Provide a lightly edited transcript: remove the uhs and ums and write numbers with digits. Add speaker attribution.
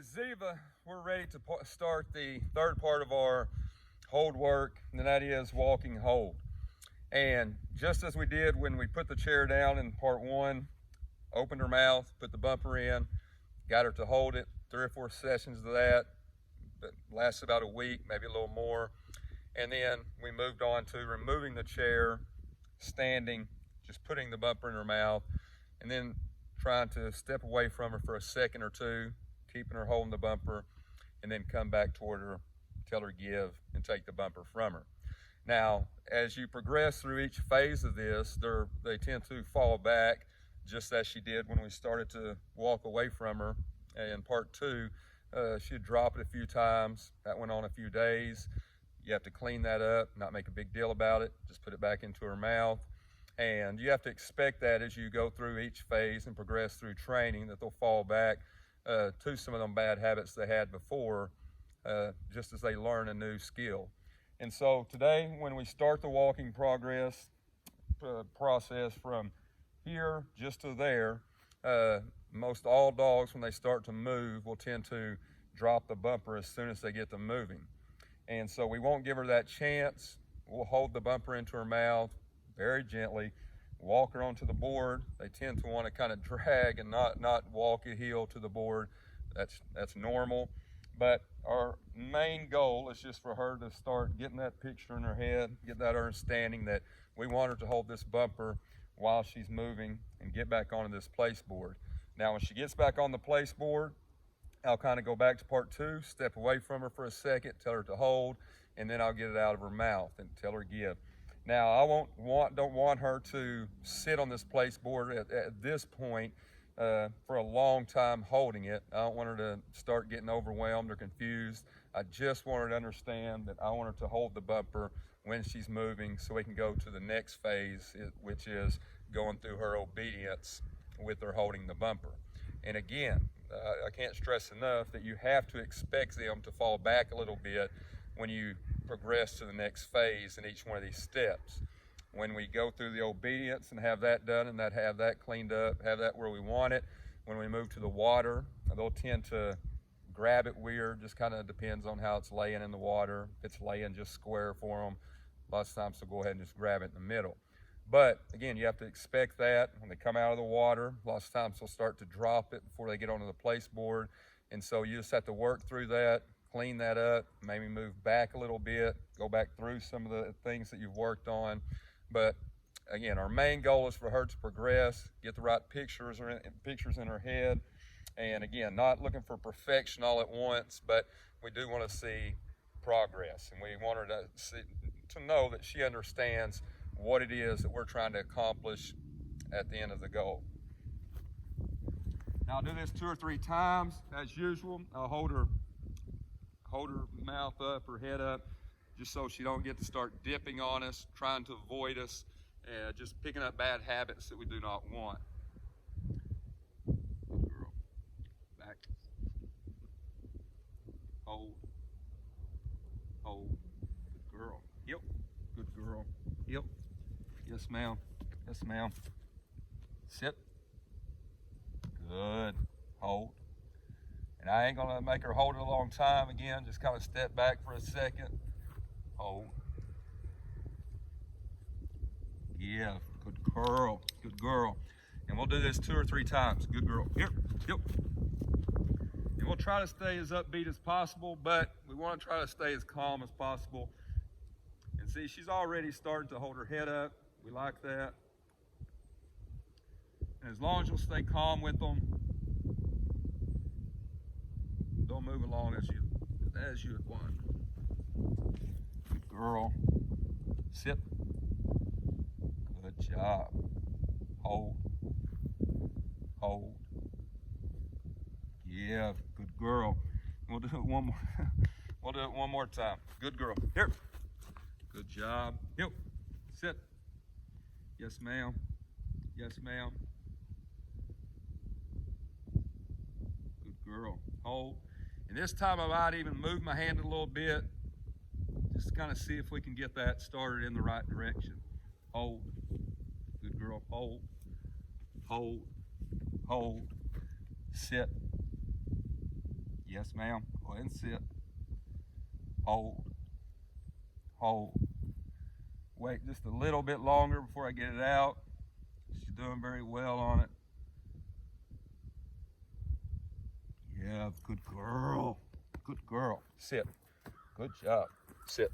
Speaker 1: with Ziva, we're ready to start the third part of our hold work, and that is walking hold. And just as we did when we put the chair down in part one, opened her mouth, put the bumper in, got her to hold it, 3 or 4 sessions of that, that lasted about a week, maybe a little more. And then we moved on to removing the chair, standing, just putting the bumper in her mouth, and then trying to step away from her for a second or two, keeping her holding the bumper, and then come back toward her, tell her give, and take the bumper from her. Now, as you progress through each phase of this, they tend to fall back, just as she did when we started to walk away from her. In part two, she'd drop it a few times. That went on a few days. You have to clean that up, not make a big deal about it, just put it back into her mouth. And you have to expect that as you go through each phase and progress through training, that they'll fall back to some of them bad habits they had before, just as they learn a new skill. And so today, when we start the walking process from here just to there, most all dogs, when they start to move, will tend to drop the bumper as soon as they get them moving. And so we won't give her that chance. We'll hold the bumper into her mouth very gently, walk her onto the board. They tend to want to kind of drag and not walk a heel to the board. That's normal. But our main goal is just for her to start getting that picture in her head, get that understanding that we want her to hold this bumper while she's moving and get back onto this place board. Now, when she gets back on the place board, I'll kind of go back to part two, step away from her for a second, tell her to hold, and then I'll get it out of her mouth and tell her give. Now, I don't want her to sit on this place board at this point for a long time holding it. I don't want her to start getting overwhelmed or confused. I just want her to understand that I want her to hold the bumper when she's moving so we can go to the next phase, which is going through her obedience with her holding the bumper. And again, I can't stress enough that you have to expect them to fall back a little bit when you progress to the next phase in each one of these steps. When we go through the obedience and have that done and have that cleaned up, have that where we want it, when we move to the water, they'll tend to grab it weird, just kind of depends on how it's laying in the water. If it's laying just square for them, lots of times they'll go ahead and just grab it in the middle. But again, you have to expect that when they come out of the water. Lots of times they'll start to drop it before they get onto the place board. And so you just have to work through that, clean that up, maybe move back a little bit, go back through some of the things that you've worked on. But again, our main goal is for her to progress, get the right pictures in her head. And again, not looking for perfection all at once, but we do want to see progress. And we want her to know that she understands what it is that we're trying to accomplish at the end of the goal. Now I'll do this 2 or 3 times as usual. I'll hold her mouth up, her head up, just so she don't get to start dipping on us, trying to avoid us, just picking up bad habits that we do not want. Good girl. Back. Hold. Hold. Good girl. Yep. Good girl. Yep. Yes, ma'am. Yes, ma'am. Sit. Good. Hold. And I ain't gonna make her hold it a long time again, just kind of step back for a second. Hold. Yeah, good girl, good girl. And we'll do this 2 or 3 times. Good girl. Here, yep. And we'll try to stay as upbeat as possible, but we want to try to stay as calm as possible. And see, she's already starting to hold her head up. We like that. And as long as you'll stay calm with them, they'll move along as you would want. Good girl. Sit. Good job. Hold. Hold. Yeah, good girl. We'll do it one more. We'll do it one more time. Good girl. Here. Good job. Yep. Sit. Yes, ma'am. Yes, ma'am. Good girl. Hold. And this time I might even move my hand a little bit, just to kind of see if we can get that started in the right direction. Hold. Good girl. Hold. Hold. Hold. Sit. Yes, ma'am. Go ahead and sit. Hold. Hold. Wait just a little bit longer before I get it out. She's doing very well on it. Yeah, good girl. Good girl. Sit. Good job. Sit.